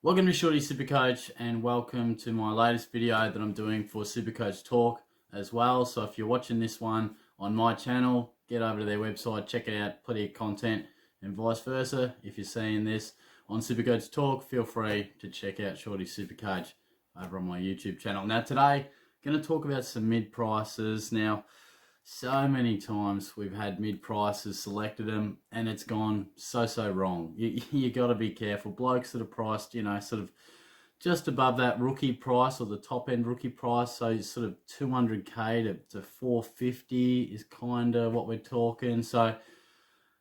Welcome to Shorty Supercoach and welcome to my latest video that I'm doing for Supercoach Talk as well. So if you're watching this one on my channel, get over to their website, check it out, plenty of content, and vice versa. If you're seeing this on Supercoach Talk, feel free to check out Shorty Supercoach over on my YouTube channel. Now today, I'm going to talk about some mid prices. Now, so many times we've had mid prices, selected them, and it's gone so wrong. You got to be careful. Blokes that are priced, sort of just above that rookie price or the top end rookie price, so sort of 200k to 450 is kind of what we're talking. So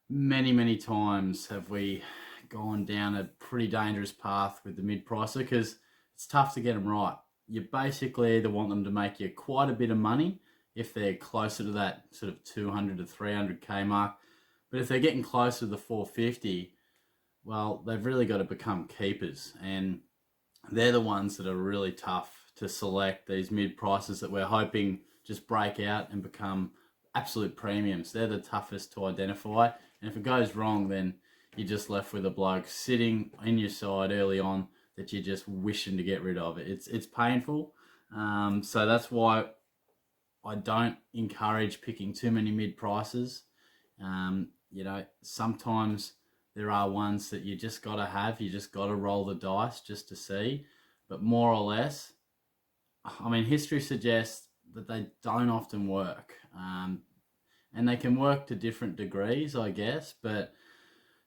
many times have we gone down a pretty dangerous path with the mid pricer because it's tough to get them right. You basically either want them to make you quite a bit of money if they're closer to that sort of 200 to 300k mark, but if they're getting closer to the 450, well, they've really got to become keepers, and they're the ones that are really tough to select. These mid prices that we're hoping just break out and become absolute premiums, they're the toughest to identify. And if it goes wrong, then you're just left with a bloke sitting in your side early on that you're just wishing to get rid of. It's painful. So that's why I don't encourage picking too many mid prices. Sometimes there are ones that you just got to have. You just got to roll the dice just to see. But more or less, history suggests that they don't often work. And they can work to different degrees, I guess. But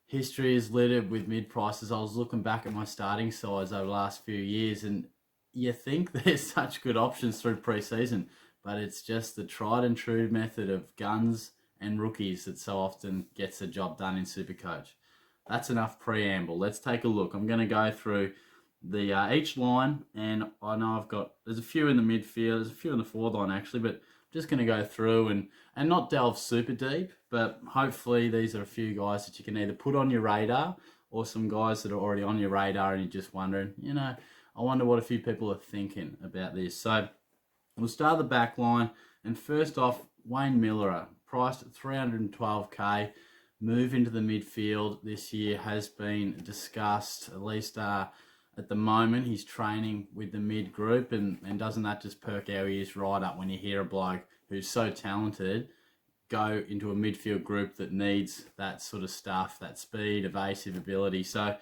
history is littered with mid prices. I was looking back at my starting sides over the last few years, and you think there's such good options through pre-season, but it's just the tried and true method of guns and rookies that so often gets the job done in Supercoach. That's enough preamble. Let's take a look. I'm going to go through the each line, and I know there's a few in the midfield, there's a few in the forward line actually, but I'm just going to go through and not delve super deep, but hopefully these are a few guys that you can either put on your radar or some guys that are already on your radar and you're just wondering, I wonder what a few people are thinking about this. So we'll start the back line, and first off, Wayne Miller, priced at 312k, move into the midfield this year has been discussed, at least at the moment. He's training with the mid group, and doesn't that just perk our ears right up when you hear a bloke who's so talented go into a midfield group that needs that sort of stuff, that speed, evasive ability. So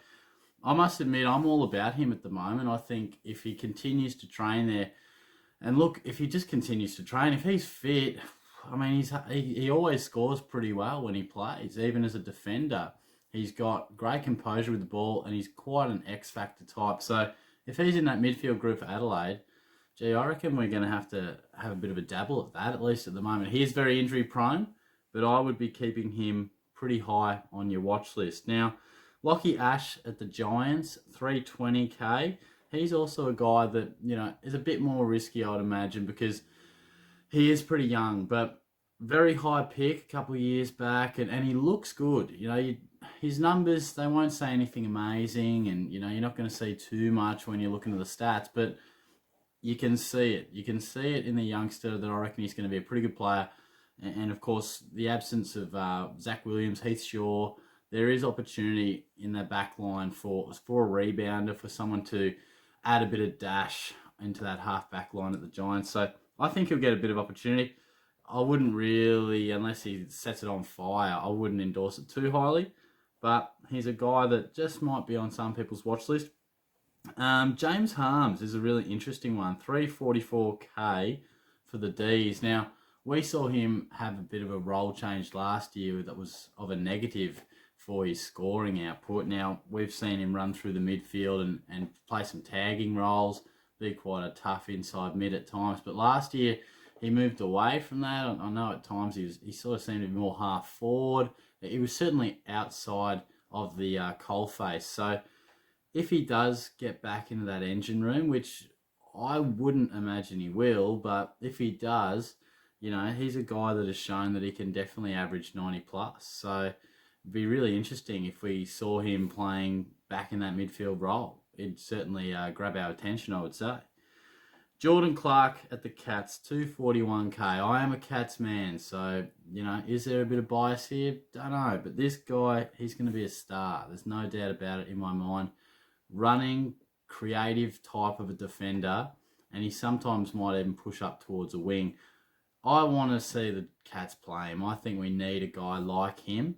I must admit, I'm all about him at the moment. I think if he continues to train there, and look, if he just continues to train, if he's fit, he always scores pretty well when he plays, even as a defender. He's got great composure with the ball, and he's quite an X-factor type. So if he's in that midfield group for Adelaide, gee, I reckon we're going to have a bit of a dabble at that, at least at the moment. He is very injury prone, but I would be keeping him pretty high on your watch list. Now, Lockie Ash at the Giants, 320k. He's also a guy that, is a bit more risky, I would imagine, because he is pretty young, but very high pick a couple of years back, and he looks good. His numbers, they won't say anything amazing, and, you're not going to see too much when you're looking at the stats, but you can see it. You can see it in the youngster that I reckon he's going to be a pretty good player. And of course, the absence of Zach Williams, Heath Shaw, there is opportunity in that back line for a rebounder, for someone to add a bit of dash into that half back line at the Giants. So I think he'll get a bit of opportunity. I wouldn't really, unless he sets it on fire, I wouldn't endorse it too highly. But he's a guy that just might be on some people's watch list. James Harmes is a really interesting one. 344k for the D's. Now, we saw him have a bit of a role change last year that was of a negative for his scoring output. Now, we've seen him run through the midfield and play some tagging roles, be quite a tough inside mid at times. But last year, he moved away from that. I know at times he sort of seemed to be more half forward. He was certainly outside of the coalface. So if he does get back into that engine room, which I wouldn't imagine he will, but if he does, he's a guy that has shown that he can definitely average 90 plus. So it'd be really interesting if we saw him playing back in that midfield role. It'd certainly grab our attention, I would say. Jordan Clark at the Cats, 241k. I am a Cats man, so, is there a bit of bias here? Don't know, but this guy, he's going to be a star. There's no doubt about it in my mind. running, creative type of a defender, and he sometimes might even push up towards a wing. I want to see the Cats play him. I think we need a guy like him.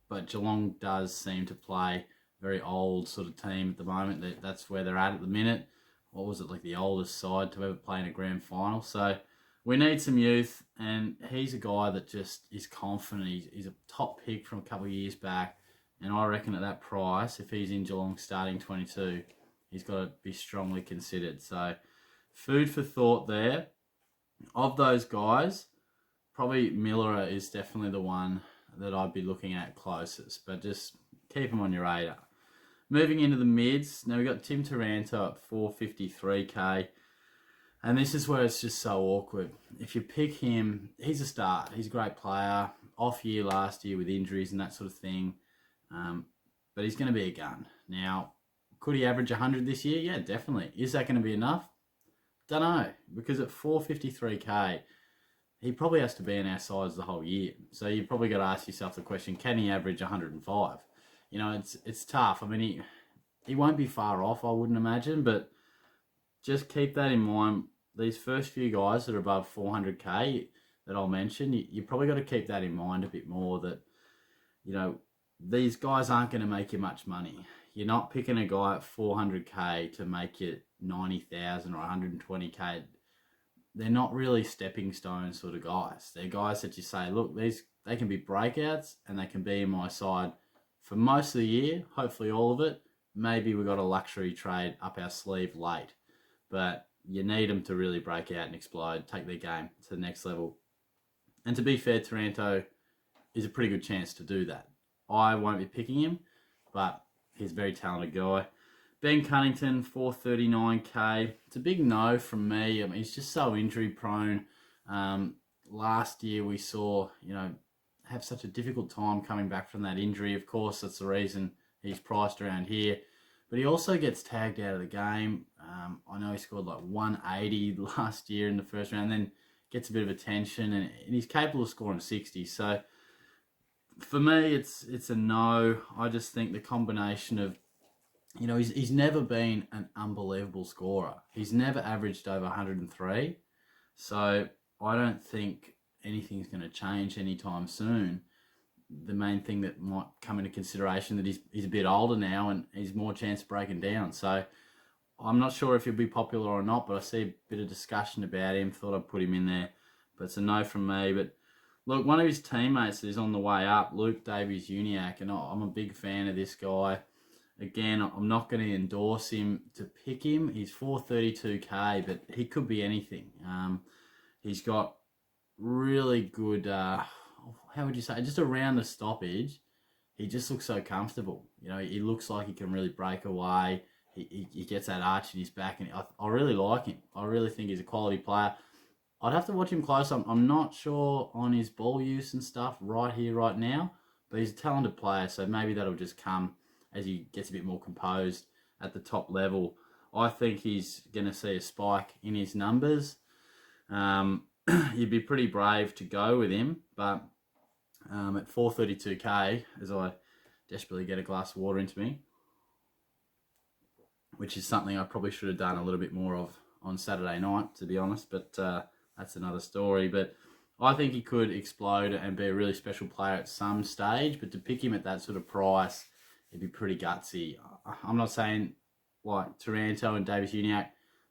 But Geelong does seem to play very old sort of team at the moment. That's where they're at the minute. What was it, like the oldest side to ever play in a grand final? So we need some youth, and he's a guy that just is confident. He's a top pick from a couple of years back, and I reckon at that price, if he's in Geelong starting 22, he's got to be strongly considered. So food for thought there. Of those guys, probably Miller is definitely the one that I'd be looking at closest, but just keep him on your radar. Moving into the mids, now we've got Tim Taranto at 453k, and this is where it's just so awkward. If you pick him, he's a start. He's a great player. Off year last year with injuries and that sort of thing, but he's going to be a gun. Now, could he average 100 this year? Yeah, definitely. Is that going to be enough? Don't know, because at 453k, he probably has to be in our sides the whole year. So you probably got to ask yourself the question: can he average 105? You know, it's tough. I mean, he won't be far off, I wouldn't imagine, but just keep that in mind. These first few guys that are above 400k that I'll mention, you probably got to keep that in mind a bit more. That, you know, these guys aren't going to make you much money. You're not picking a guy at 400k to make you 90,000 or 120k. They're not really stepping stone sort of guys. They're guys that you say, look, they can be breakouts and they can be in my side for most of the year, hopefully all of it. Maybe we got a luxury trade up our sleeve late, but you need them to really break out and explode, take their game to the next level. And to be fair, Taranto is a pretty good chance to do that. I won't be picking him, but he's a very talented guy. Ben Cunnington, 439k. It's a big no from me. I mean, he's just so injury prone. Last year we saw, have such a difficult time coming back from that injury. Of course, that's the reason he's priced around here. But he also gets tagged out of the game. I know he scored like 180 last year in the first round, then gets a bit of attention, and he's capable of scoring 60. So for me, it's a no. I just think the combination of, he's never been an unbelievable scorer. He's never averaged over 103. So I don't think anything's going to change anytime soon. The main thing that might come into consideration that he's a bit older now and he's more chance of breaking down. So I'm not sure if he'll be popular or not, but I see a bit of discussion about him. Thought I'd put him in there, but it's a no from me. But look, one of his teammates is on the way up, Luke Davies-Uniacke, and I'm a big fan of this guy. Again, I'm not going to endorse him to pick him. He's 432k, but he could be anything. He's got really good, how would you say, just around the stoppage, he just looks so comfortable. He looks like he can really break away. He gets that arch in his back, and I really like him. I really think he's a quality player. I'd have to watch him close. I'm not sure on his ball use and stuff right here, right now, but he's a talented player, so maybe that'll just come as he gets a bit more composed at the top level. I think he's going to see a spike in his numbers. You'd be pretty brave to go with him, but at 432k, as I desperately get a glass of water into me, which is something I probably should have done a little bit more of on Saturday night, to be honest, but that's another story. But I think he could explode and be a really special player at some stage, but to pick him at that sort of price, it'd be pretty gutsy. I'm not saying like Taranto and Davies-Uniacke,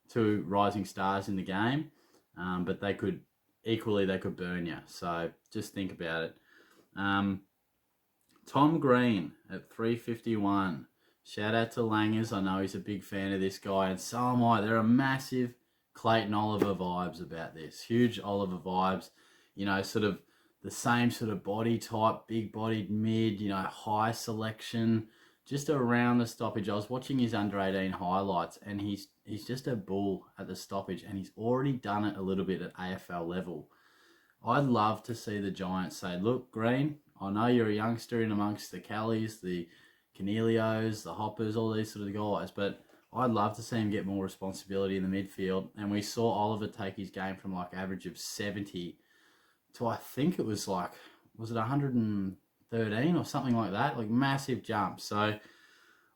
two rising stars in the game, but they could burn you. So just think about it. Tom Green at 351. Shout out to Langers. I know he's a big fan of this guy, and so am I. There are massive Clayton Oliver vibes about this. Huge Oliver vibes. Sort of the same sort of body type, big-bodied mid, high selection, just around the stoppage. I was watching his under-18 highlights, and he's just a bull at the stoppage, and he's already done it a little bit at AFL level. I'd love to see the Giants say, look, Green, I know you're a youngster in amongst the Kellys, the Canelios, the Hoppers, all these sort of guys, but I'd love to see him get more responsibility in the midfield. And we saw Oliver take his game from like average of 70 to, I think it was like, was it 113 or something like that? Like massive jump. So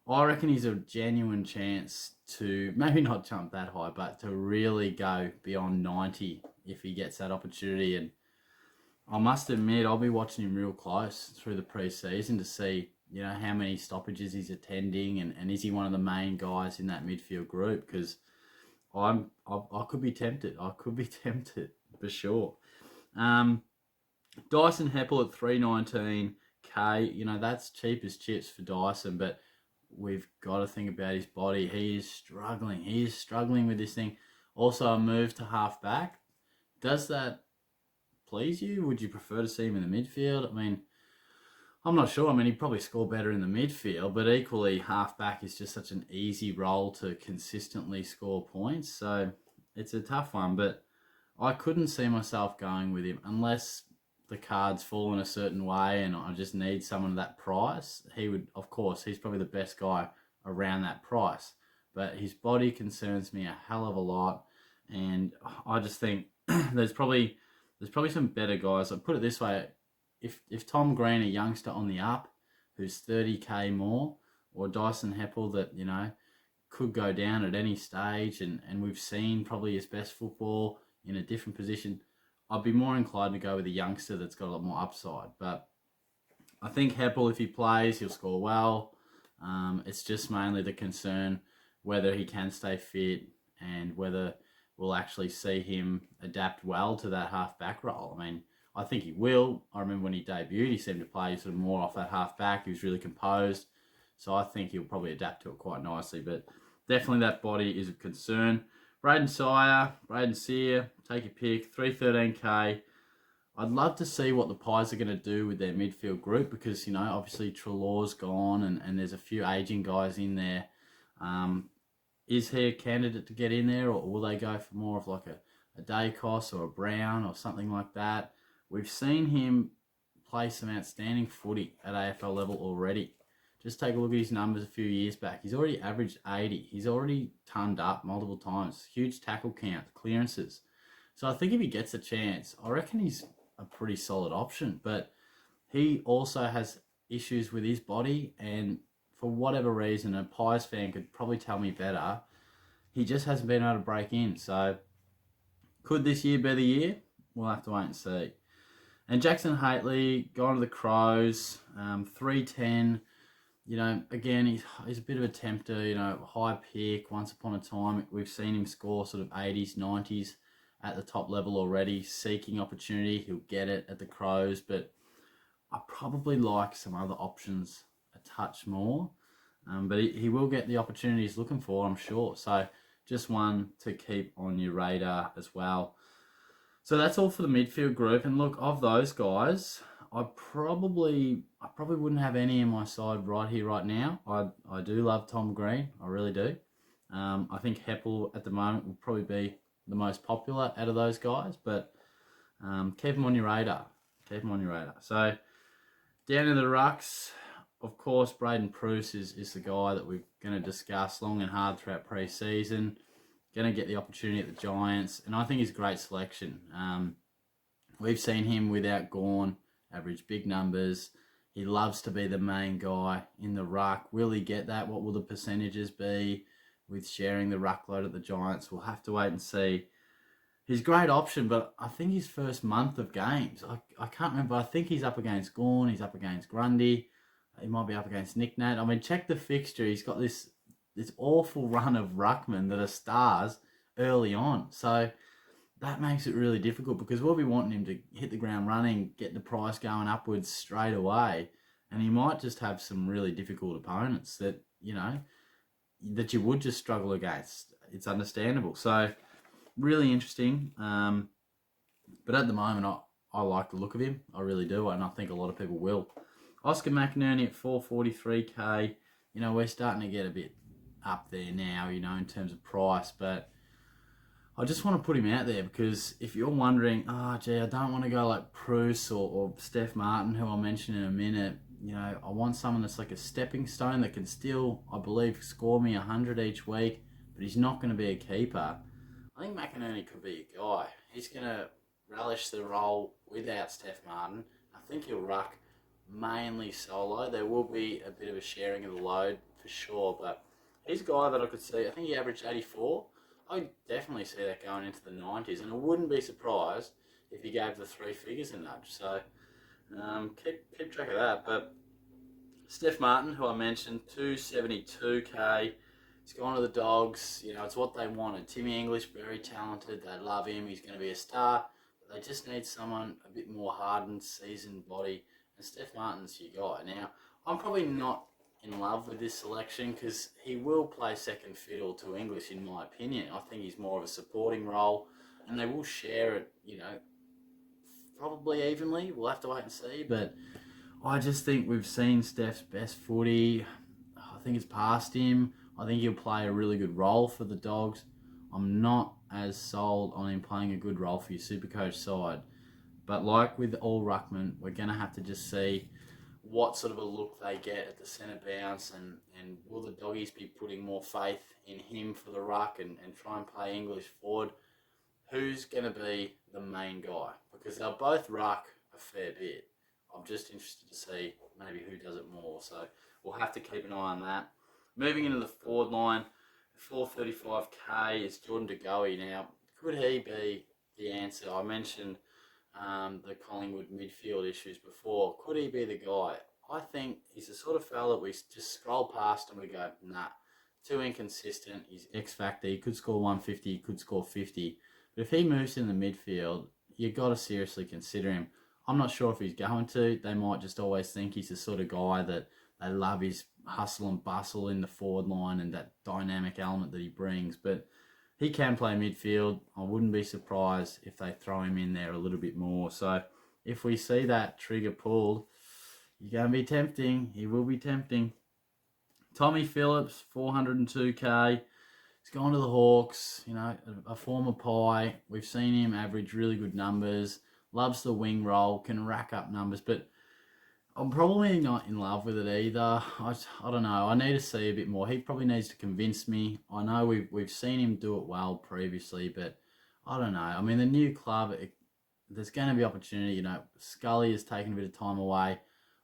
I reckon he's a genuine chance to maybe not jump that high, but to really go beyond 90 if he gets that opportunity. And I must admit, I'll be watching him real close through the pre-season to see, how many stoppages he's attending, and is he one of the main guys in that midfield group? Because I could be tempted. I could be tempted for sure. Dyson Heppel at 319k. That's cheap as chips for Dyson, but we've got to think about his body. He is struggling. He is struggling with this thing. Also, a move to half back. Does that please you? Would you prefer to see him in the midfield? I mean, I'm not sure. I mean, he'd probably score better in the midfield, but equally, half back is just such an easy role to consistently score points. So it's a tough one, but I couldn't see myself going with him unless the cards fall in a certain way and I just need someone at that price. He would, of course, he's probably the best guy around that price, but his body concerns me a hell of a lot. And I just think there's probably some better guys. I'll put it this way. If Tom Green, a youngster on the up, who's 30k more, or Dyson Heppel that, could go down at any stage and we've seen probably his best football in a different position, I'd be more inclined to go with a youngster that's got a lot more upside. But I think Heppel, if he plays, he'll score well. It's just mainly the concern whether he can stay fit and whether we'll actually see him adapt well to that half-back role. I mean, I think he will. I remember when he debuted, he seemed to play sort of more off that half-back. He was really composed. So I think he'll probably adapt to it quite nicely. But definitely that body is a concern. Braden Sear, take your pick, 313k. I'd love to see what the Pies are going to do with their midfield group because, obviously Treloar's gone and there's a few aging guys in there. Is he a candidate to get in there, or will they go for more of like a Dacos or a Brown or something like that? We've seen him play some outstanding footy at AFL level already. Just take a look at his numbers a few years back. He's already averaged 80. He's already turned up multiple times. Huge tackle count, clearances. So I think if he gets a chance, I reckon he's a pretty solid option. But he also has issues with his body, and for whatever reason, a Pies fan could probably tell me better, he just hasn't been able to break in. So could this year be the year? We'll have to wait and see. And Jackson Hately, gone to the Crows, 310. Again, he's a bit of a tempter, high pick. Once upon a time, we've seen him score sort of 80s, 90s at the top level already, seeking opportunity. He'll get it at the Crows, but I probably like some other options a touch more. But he will get the opportunity he's looking for, I'm sure. So just one to keep on your radar as well. So that's all for the midfield group. And look, of those guys, I probably wouldn't have any in my side right here, right now. I do love Tom Green. I really do. I think Heppel at the moment will probably be the most popular out of those guys. But keep him on your radar. Keep him on your radar. So down in the rucks, of course, Braden Preuss is the guy that we're going to discuss long and hard throughout pre-season. Going to get the opportunity at the Giants. And I think he's a great selection. We've seen him without Gawn average big numbers. He loves to be the main guy in the ruck. Will he get that? What will the percentages be with sharing the ruck load at the Giants? We'll have to wait and see. He's a great option, but I think his first month of games, I can't remember. I think he's up against Gawn. He's up against Grundy. He might be up against Nick Nat. I mean, check the fixture. He's got this awful run of ruckmen that are stars early on. So that makes it really difficult because we'll be wanting him to hit the ground running, get the price going upwards straight away. And he might just have some really difficult opponents that, that you would just struggle against. It's understandable. So really interesting. But at the moment, I like the look of him. I really do. And I think a lot of people will. Oscar McInerney at 443k. We're starting to get a bit up there now, in terms of price. But I just want to put him out there because if you're wondering, I don't want to go like Preuss or Steph Martin, who I'll mention in a minute. I want someone that's like a stepping stone that can still, I believe, score me 100 each week, but he's not going to be a keeper. I think McInerney could be a guy. He's going to relish the role without Steph Martin. I think he'll ruck mainly solo. There will be a bit of a sharing of the load for sure. But he's a guy that I could see. I think he averaged 84. I could definitely see that going into the 90s, and I wouldn't be surprised if he gave the three figures a nudge. So keep track of that. But Steph Martin, who I mentioned, 272k. He's gone to the Dogs. You know, it's what they wanted. Timmy English, very talented. They love him. He's going to be a star. But they just need someone a bit more hardened, seasoned body. And Steph Martin's your guy. Now, I'm probably not in love with this selection because he will play second fiddle to English, in my opinion. I think he's more of a supporting role. And they will share it, you know, probably evenly. We'll have to wait and see. But I just think we've seen Steph's best footy. I think it's past him. I think he'll play a really good role for the Dogs. I'm not as sold on him playing a good role for your Supercoach side. But like with all ruckman, we're going to have to just see what sort of a look they get at the centre bounce, and will the Doggies be putting more faith in him for the ruck and try and play English forward? Who's going to be the main guy? Because they'll both ruck a fair bit. I'm just interested to see maybe who does it more. So we'll have to keep an eye on that. Moving into the forward line, 435k is Jordan De Goey. Now, could he be the answer? I mentioned the Collingwood midfield issues before. Could he be the guy? I think he's the sort of fella that we just scroll past and we go, nah, too inconsistent. He's X factor. He could score 150, he could score 50. But if he moves in the midfield, you've got to seriously consider him. I'm not sure if he's going to. They might just always think he's the sort of guy that they love his hustle and bustle in the forward line and that dynamic element that he brings. But he can play midfield. I wouldn't be surprised if they throw him in there a little bit more. So if we see that trigger pulled, you're going to be tempting. He will be tempting. Tommy Phillips, 402k. He's gone to the Hawks, you know, a former Pie. We've seen him average really good numbers. Loves the wing role, can rack up numbers, but I'm probably not in love with it either. I don't know. I need to see a bit more. He probably needs to convince me. I know we've seen him do it well previously, but I don't know. I mean, the new club, there's going to be opportunity. You know, Scully has taken a bit of time away.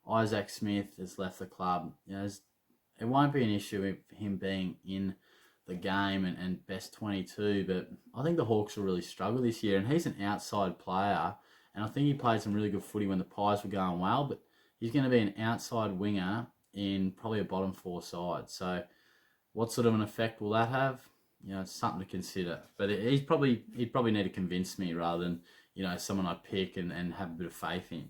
Isaac Smith has left the club. You know, it won't be an issue with him being in the game and best 22, but I think the Hawks will really struggle this year, and he's an outside player, and I think he played some really good footy when the Pies were going well, but he's going to be an outside winger in probably a bottom four side. So what sort of an effect will that have? You know, it's something to consider. But he'd probably need to convince me rather than, you know, someone I pick and have a bit of faith in.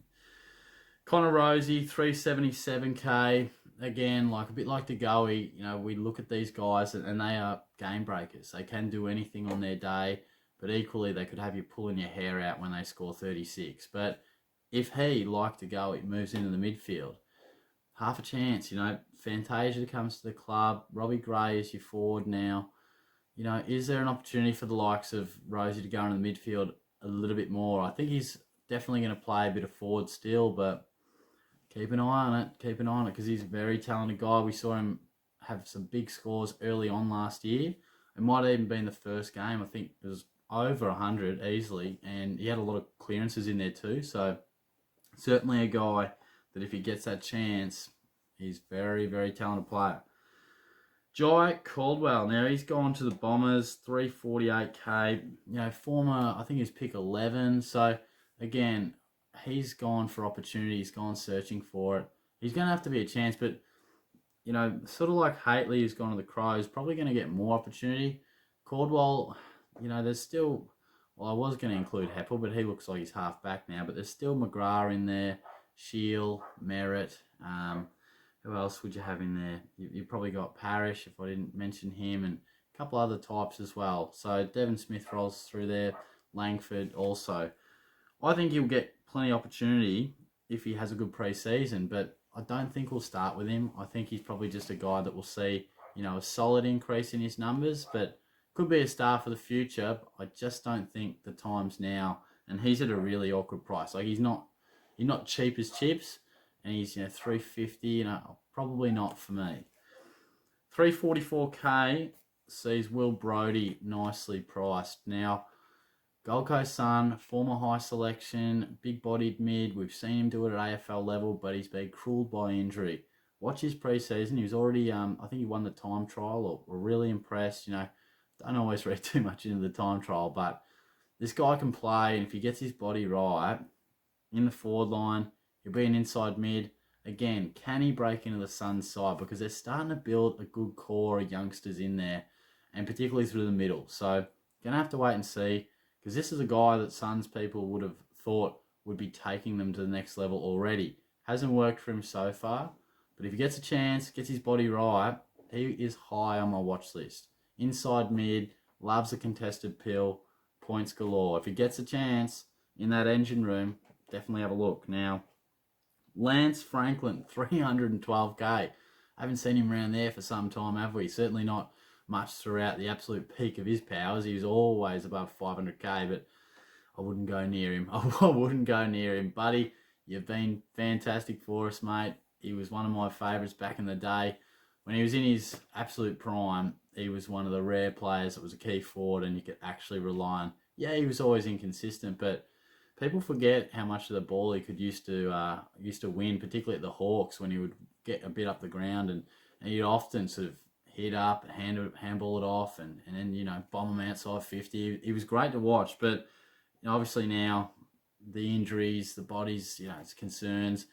Connor Rosie, 377k. Again, like a bit like De Goey, you know, we look at these guys and they are game breakers. They can do anything on their day, but equally they could have you pulling your hair out when they score 36. But if he, like De Goey, moves into the midfield, half a chance, you know. Fantasia comes to the club. Robbie Gray is your forward now. You know, is there an opportunity for the likes of Rosie to go into the midfield a little bit more? I think he's definitely going to play a bit of forward still, but keep an eye on it. Keep an eye on it because he's a very talented guy. We saw him have some big scores early on last year. It might have even been the first game. I think it was over 100 easily, and he had a lot of clearances in there too. So certainly a guy that if he gets that chance, he's very, very talented player. Jai Caldwell, now he's gone to the Bombers, 348k. You know, former, I think he's pick 11. So again, he's gone for opportunity. He's gone searching for it. He's going to have to be a chance, but you know, sort of like Haitley who's gone to the Crows, probably going to get more opportunity. Caldwell, you know, there's still, well, I was going to include Heppel, but he looks like he's half back now. But there's still McGrath in there, Shield, Merritt. Who else would you have in there? You've probably got Parrish, if I didn't mention him, and a couple other types as well. So Devon Smith rolls through there, Langford also. I think he'll get plenty of opportunity if he has a good pre-season, but I don't think we'll start with him. I think he's probably just a guy that will see, you know, a solid increase in his numbers, but could be a star for the future. I just don't think the time's now, and he's at a really awkward price. Like he's not cheap as chips, and he's, you know, 350. You know, probably not for me. 344k sees Will Brodie nicely priced. Now, Gold Coast Sun, former high selection, big-bodied mid. We've seen him do it at AFL level, but he's been cruelled by injury. watch his preseason. He was already, I think he won the time trial, or really impressed. Don't always read too much into the time trial, but this guy can play, and if he gets his body right in the forward line, he'll be an inside mid. Again, can he break into the Suns side? Because they're starting to build a good core of youngsters in there, and particularly through the middle. So, gonna have to wait and see, because this is a guy that Suns people would have thought would be taking them to the next level already. Hasn't worked for him so far, but if he gets a chance, gets his body right, he is high on my watch list. Inside mid, loves a contested pill, points galore. If he gets a chance in that engine room, definitely have a look. Now, Lance Franklin, 312k. I haven't seen him around there for some time, have we? Certainly not much throughout the absolute peak of his powers. He was always above 500k, but I wouldn't go near him. I wouldn't go near him. Buddy, you've been fantastic for us, mate. He was one of my favourites back in the day. When he was in his absolute prime, he was one of the rare players that was a key forward and you could actually rely on. Yeah, he was always inconsistent, but people forget how much of the ball he could used to win, particularly at the Hawks, when he would get a bit up the ground and he'd often sort of hit up, handball it off, and then bomb him outside 50. He was great to watch, but obviously now the injuries, the body's it's concerns.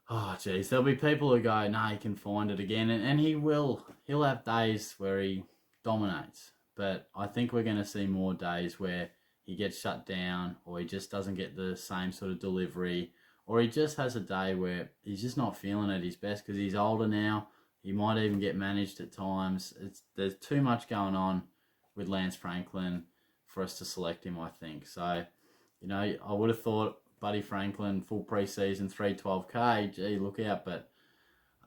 Oh geez, there'll be people who go, nah, he can find it again, and he will. He'll have days where he dominates, but I think we're going to see more days where he gets shut down, or he just doesn't get the same sort of delivery, or he just has a day where he's just not feeling at his best because he's older now. He might even get managed at times. There's too much going on with Lance Franklin for us to select him, I think. So, I would have thought Buddy Franklin, full preseason, 312k, gee, look out. But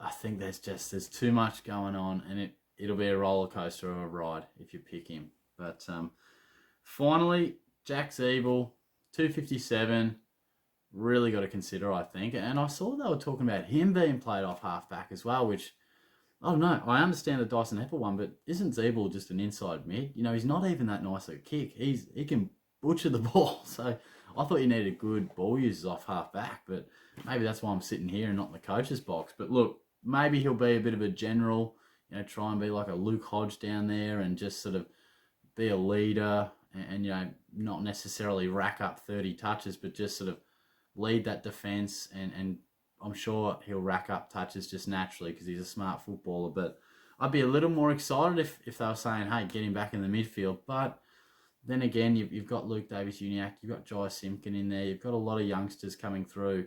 I think there's too much going on, and it'll be a roller coaster of a ride if you pick him. But finally, Jack Ziebell, 257, really got to consider, I think. And I saw they were talking about him being played off halfback as well, which, oh no, I understand the Dyson Heppell one, but isn't Ziebell just an inside mid? He's not even that nice at a kick. He can butcher the ball. So I thought you needed good ball users off halfback, but maybe that's why I'm sitting here and not in the coach's box. But look, maybe he'll be a bit of a general, try and be like a Luke Hodge down there and just sort of be a leader and not necessarily rack up 30 touches, but just sort of lead that defence, and I'm sure he'll rack up touches just naturally because he's a smart footballer. But I'd be a little more excited if they were saying, hey, get him back in the midfield. But then again, you've got Luke Davis-Uniacke, you've got Jai Simpkin in there, you've got a lot of youngsters coming through.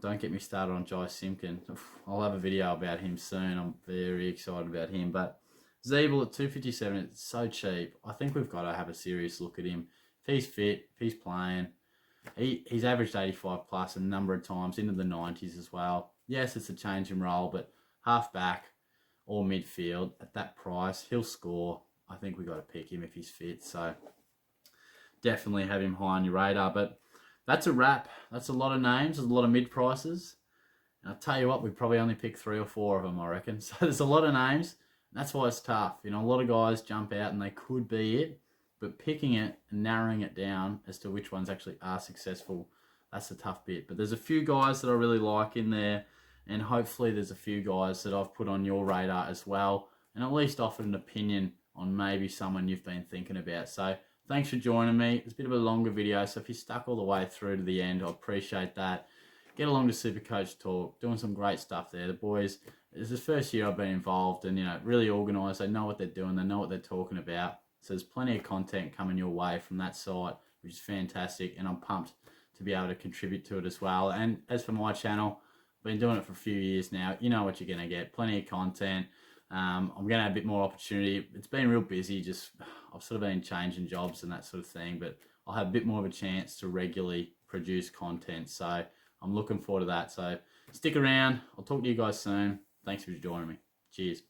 Don't get me started on Jai Simpkin. I'll have a video about him soon. I'm very excited about him. But Ziebell at 257, it's so cheap. I think we've got to have a serious look at him. If he's fit, if he's playing, he's averaged 85 plus a number of times, into the 90s as well. Yes, it's a change in role, but half back or midfield at that price, he'll score. I think we've got to pick him if he's fit. So definitely have him high on your radar. But that's a wrap. That's a lot of names. There's a lot of mid prices. And I'll tell you what, we probably only picked 3 or 4 of them, I reckon. So there's a lot of names. That's why it's tough. A lot of guys jump out and they could be it. But picking it and narrowing it down as to which ones actually are successful, that's the tough bit. But there's a few guys that I really like in there. And hopefully there's a few guys that I've put on your radar as well. And at least offered an opinion on maybe someone you've been thinking about. So thanks for joining me. It's a bit of a longer video, so if you stuck all the way through to the end, I appreciate that. Get along to Supercoach Talk, doing some great stuff there. The boys, it's the first year I've been involved and, really organised. They know what they're doing. They know what they're talking about. So there's plenty of content coming your way from that site, which is fantastic. And I'm pumped to be able to contribute to it as well. And as for my channel, I've been doing it for a few years now. You know what you're going to get. Plenty of content. I'm going to have a bit more opportunity. It's been real busy. I've sort of been changing jobs and that sort of thing, but I'll have a bit more of a chance to regularly produce content. So I'm looking forward to that. So stick around. I'll talk to you guys soon. Thanks for joining me. Cheers.